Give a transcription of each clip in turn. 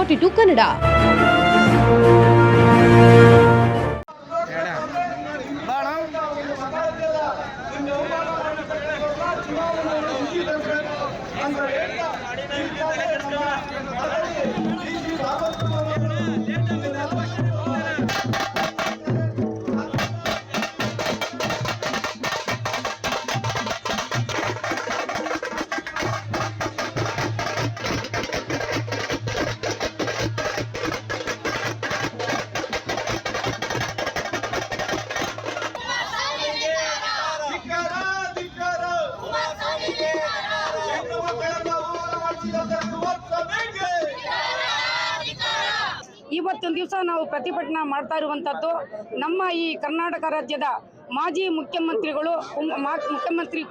42 ಕನ್ನಡ. ಇವತ್ತೊಂದು ದಿವಸ ನಾವು ಪ್ರತಿಭಟನೆ ಮಾಡ್ತಾ ಇರುವಂಥದ್ದು ನಮ್ಮ ಈ ಕರ್ನಾಟಕ ರಾಜ್ಯದ ಮಾಜಿ ಮುಖ್ಯಮಂತ್ರಿ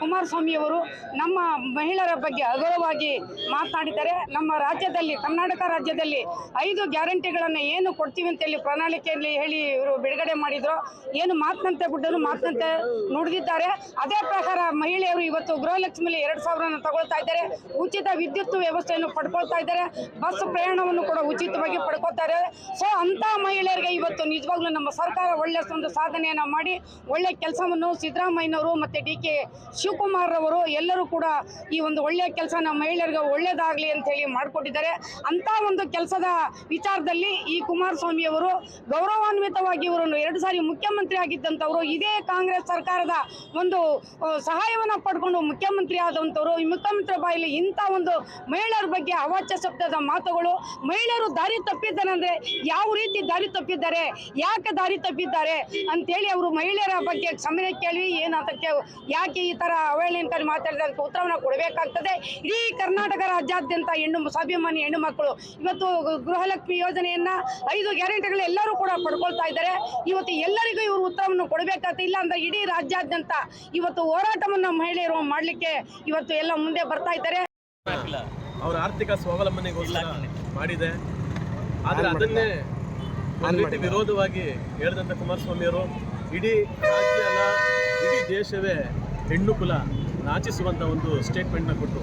ಕುಮಾರಸ್ವಾಮಿ ಅವರು ನಮ್ಮ ಮಹಿಳೆಯರ ಬಗ್ಗೆ ಅಗೌರವವಾಗಿ ಮಾತನಾಡಿದ್ದಾರೆ. ನಮ್ಮ ರಾಜ್ಯದಲ್ಲಿ ಕರ್ನಾಟಕ ರಾಜ್ಯದಲ್ಲಿ 5 ಗ್ಯಾರಂಟಿಗಳನ್ನು ಏನು ಕೊಡ್ತೀವಿ ಅಂತ ಹೇಳಿ ಪ್ರಣಾಳಿಕೆಯಲ್ಲಿ ಹೇಳಿ ಇವರು ಬಿಡುಗಡೆ ಮಾಡಿದ್ರು. ಏನು ಮಾತಂತೆ ಬಿಟ್ಟರು ಮಾತಂತೆ ನುಡಿದಿದ್ದಾರೆ. ಅದೇ ಪ್ರಕಾರ ಮಹಿಳೆಯರು ಇವತ್ತು ಗೃಹಲಕ್ಷ್ಮಿಯಲ್ಲಿ 2,000 ತಗೊಳ್ತಾ ಇದ್ದಾರೆ. ಉಚಿತ ವಿದ್ಯುತ್ ವ್ಯವಸ್ಥೆಯನ್ನು ಪಡ್ಕೊಳ್ತಾ ಇದ್ದಾರೆ. ಬಸ್ ಪ್ರಯಾಣವನ್ನು ಕೂಡ ಉಚಿತವಾಗಿ ಪಡ್ಕೊಳ್ತಾರೆ. ಸೊ ಅಂತ ಮಹಿಳೆಯರಿಗೆ ಇವತ್ತು ನಿಜವಾಗ್ಲೂ ನಮ್ಮ ಸರ್ಕಾರ ಒಳ್ಳೆಯ ಒಂದು ಸಾಧನೆಯನ್ನು ಮಾಡಿ ಒಳ್ಳೆ ಕೆಲಸವನ್ನು ಸಿದ್ದರಾಮಯ್ಯನವರು ಮತ್ತು DK ಶಿವಕುಮಾರ್ ಅವರು ಎಲ್ಲರೂ ಕೂಡ ಈ ಒಂದು ಒಳ್ಳೆಯ ಕೆಲಸ ನಮ್ಮ ಮಹಿಳೆಯರಿಗೆ ಒಳ್ಳೆಯದಾಗಲಿ ಅಂತ ಹೇಳಿ ಮಾಡಿಕೊಟ್ಟಿದ್ದಾರೆ. ಅಂಥ ಒಂದು ಕೆಲಸದ ವಿಚಾರದಲ್ಲಿ ಈ ಕುಮಾರಸ್ವಾಮಿ ಅವರು ಗೌರವಾನ್ವಿತವಾಗಿ ಇವರನ್ನು 2 ಸಾರಿ ಮುಖ್ಯಮಂತ್ರಿ ಆಗಿದ್ದಂಥವರು ಇದೇ ಕಾಂಗ್ರೆಸ್ ಸರ್ಕಾರದ ಒಂದು ಸಹಾಯವನ್ನು ಪಡ್ಕೊಂಡು ಮುಖ್ಯಮಂತ್ರಿ ಆದಂಥವರು ಈ ಮುಖ್ಯಮಂತ್ರಿ ಬಾಯಲ್ಲಿ ಇಂಥ ಒಂದು ಮಹಿಳೆಯರ ಬಗ್ಗೆ ಅವಾಚ್ಯ ಶಬ್ದದ ಮಾತುಗಳು, ಮಹಿಳೆಯರು ದಾರಿ ತಪ್ಪಿದ್ದಾರೆ ಅಂದರೆ ಯಾವ ರೀತಿ ದಾರಿ ತಪ್ಪಿದ್ದಾರೆ, ಯಾಕೆ ದಾರಿ ತಪ್ಪಿದ್ದಾರೆ ಅಂತೇಳಿ ಅವರು ಮಹಿಳೆಯರ ಬಗ್ಗೆ ಕ್ಷಮೆ ಕೇಳಿ ಏನು ಅದಕ್ಕೆ ಯಾಕೆ ಈ ಥರ ಅವಹೇಳನಕಾರಿ ಮಾತಾಡಿದ ಅದಕ್ಕೆ ಉತ್ತರವನ್ನು ಕೊಡಬೇಕಾಗ್ತದೆ. ಇಡೀ ಕರ್ನಾಟಕ ರಾಜ್ಯಾದ್ಯಂತ ಸ್ವಾಭಿಮಾನಿ ಹೆಣ್ಣು ಮಕ್ಕಳು ಇವತ್ತು ಗೃಹಲಕ್ಷ್ಮಿ ಯೋಜನೆಯನ್ನು 5 ಗ್ಯಾರಂಟಿಗಳು ಎಲ್ಲರೂ ಕೂಡ ಪಡ್ಕೊಳ್ತಾ ಇದ್ದಾರೆ. ಇವತ್ತು ಎಲ್ಲರಿಗೂ ಇವರು ಉತ್ತರವನ್ನು ಕೊಡಬೇಕಾಗ್ತದೆ. ಇಲ್ಲ ಅಂದರೆ ಇಡೀ ರಾಜ್ಯಾದ್ಯಂತ ಇವತ್ತು ಹೋರಾಟವನ್ನು ಮಹಿಳೆಯರು ಮಾಡಲಿಕ್ಕೆ ಇವತ್ತು ಎಲ್ಲ ಮುಂದೆ ಬರ್ತಾ ಇದ್ದಾರೆ. ಅವರ ಆರ್ಥಿಕ ಸ್ವಾವಲಂಬನೆಗೋಸ್ಕರ ಮಾಡಿದೆ. ಆದರೆ ಅದನ್ನೇ ಒಂದು ರೀತಿ ವಿರೋಧವಾಗಿ ಹೇಳಿದಂಥ ಕುಮಾರಸ್ವಾಮಿ ಅವರು ಇಡೀ ರಾಜ್ಯ ಅಲ್ಲ ಇಡೀ ದೇಶವೇ ಹೆಣ್ಣು ಕುಲ ನಾಚಿಸುವಂಥ ಒಂದು ಸ್ಟೇಟ್ಮೆಂಟ್ನ ಕೊಟ್ಟು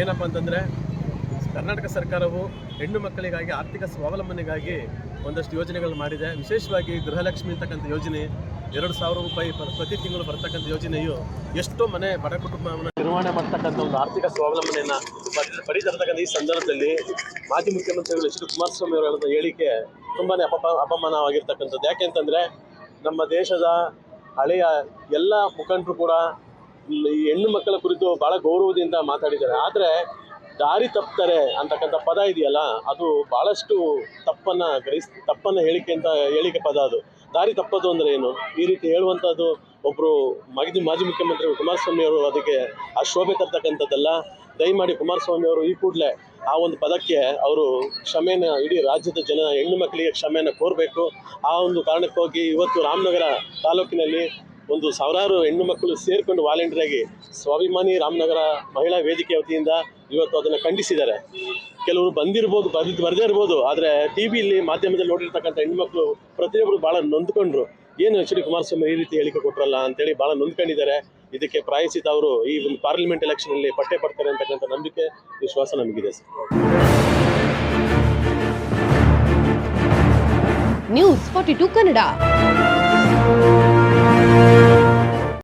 ಏನಪ್ಪ ಅಂತಂದರೆ ಕರ್ನಾಟಕ ಸರ್ಕಾರವು ಹೆಣ್ಣು ಮಕ್ಕಳಿಗಾಗಿ ಆರ್ಥಿಕ ಸ್ವಾವಲಂಬನೆಗಾಗಿ ಒಂದಷ್ಟು ಯೋಜನೆಗಳು ಮಾಡಿದೆ. ವಿಶೇಷವಾಗಿ ಗೃಹಲಕ್ಷ್ಮಿ ಅಂತಕ್ಕಂಥ ಯೋಜನೆ 2,000 ರೂಪಾಯಿ ಪ್ರತಿ ತಿಂಗಳು ಬರ್ತಕ್ಕಂಥ ಯೋಜನೆಯು ಎಷ್ಟೋ ಮನೆ ಬಡ ಕುಟುಂಬವನ್ನು ನಿರ್ವಹಣೆ ಮಾಡ್ತಕ್ಕಂಥ ಒಂದು ಆರ್ಥಿಕ ಸ್ವಾವಲಂಬನೆಯನ್ನು ಪಡಿತಿರ್ತಕ್ಕಂಥ ಈ ಸಂದರ್ಭದಲ್ಲಿ ಮಾಜಿ ಮುಖ್ಯಮಂತ್ರಿಗಳು ಎಚ್ ಡಿ ಕುಮಾರಸ್ವಾಮಿ ಅವರ ಹೇಳಿಕೆ ತುಂಬಾ ಅಪಮಾನವಾಗಿರ್ತಕ್ಕಂಥದ್ದು. ಯಾಕೆಂತಂದರೆ ನಮ್ಮ ದೇಶದ ಹಳೆಯ ಎಲ್ಲ ಮುಖಂಡರು ಕೂಡ ಈ ಹೆಣ್ಣು ಮಕ್ಕಳ ಕುರಿತು ಭಾಳ ಗೌರವದಿಂದ ಮಾತಾಡಿದ್ದಾರೆ. ಆದರೆ ದಾರಿ ತಪ್ತಾರೆ ಅಂತಕ್ಕಂಥ ಪದ ಇದೆಯಲ್ಲ, ಅದು ಭಾಳಷ್ಟು ತಪ್ಪನ್ನು ಹೇಳಿಕೆ ಪದ. ಅದು ದಾರಿ ತಪ್ಪೋದು ಅಂದರೆ ಏನು? ಈ ರೀತಿ ಹೇಳುವಂಥದ್ದು ಒಬ್ಬರು ಮಾಜಿ ಮುಖ್ಯಮಂತ್ರಿ ಕುಮಾರಸ್ವಾಮಿ ಅವರು ಅದಕ್ಕೆ ಆ ಶೋಭೆ ತರ್ತಕ್ಕಂಥದ್ದಲ್ಲ. ದಯಮಾಡಿ ಕುಮಾರಸ್ವಾಮಿ ಅವರು ಈ ಕೂಡಲೇ ಆ ಒಂದು ಪದಕ್ಕೆ ಅವರು ಕ್ಷಮೆನ ಇಡೀ ರಾಜ್ಯದ ಹೆಣ್ಣು ಮಕ್ಕಳಿಗೆ ಕ್ಷಮೆಯನ್ನು ಕೋರಬೇಕು. ಆ ಒಂದು ಕಾರಣಕ್ಕೋಗಿ ಇವತ್ತು ರಾಮನಗರ ತಾಲೂಕಿನಲ್ಲಿ ಒಂದು ಸಾವಿರಾರು ಹೆಣ್ಣು ಮಕ್ಕಳು ಸೇರಿಕೊಂಡು ವಾಲಂಟಿಯರಾಗಿ ಸ್ವಾಭಿಮಾನಿ ರಾಮನಗರ ಮಹಿಳಾ ವೇದಿಕೆ ವತಿಯಿಂದ ಇವತ್ತು ಅದನ್ನು ಖಂಡಿಸಿದ್ದಾರೆ. ಕೆಲವರು ಬರದೇ ಇರ್ಬೋದು, ಆದರೆ TV ಮಾಧ್ಯಮದಲ್ಲಿ ನೋಡಿರ್ತಕ್ಕಂಥ ಹೆಣ್ಣುಮಕ್ಕಳು ಪ್ರತಿಯೊಬ್ಬರು ಭಾಳ ನೊಂದ್ಕೊಂಡ್ರು. ಏನು ಎಚ್ ಡಿ ಕುಮಾರಸ್ವಾಮಿ ಈ ರೀತಿ ಹೇಳಿಕೆ ಕೊಟ್ಟರಲ್ಲ ಅಂತೇಳಿ ಭಾಳ ನೊಂದ್ಕೊಂಡಿದ್ದಾರೆ. ಇದಕ್ಕೆ ಪ್ರಾಯಶ್ಚಿತ್ತ ಅವರು ಈ ಒಂದು ಪಾರ್ಲಿಮೆಂಟ್ ಎಲೆಕ್ಷನಲ್ಲಿ ಪಟ್ಟೆ ಪಡ್ತಾರೆ ಅಂತಕ್ಕಂಥ ನಂಬಿಕೆ ವಿಶ್ವಾಸ ನಮಗಿದೆ. ನ್ಯೂಸ್ 42 ಕನ್ನಡ.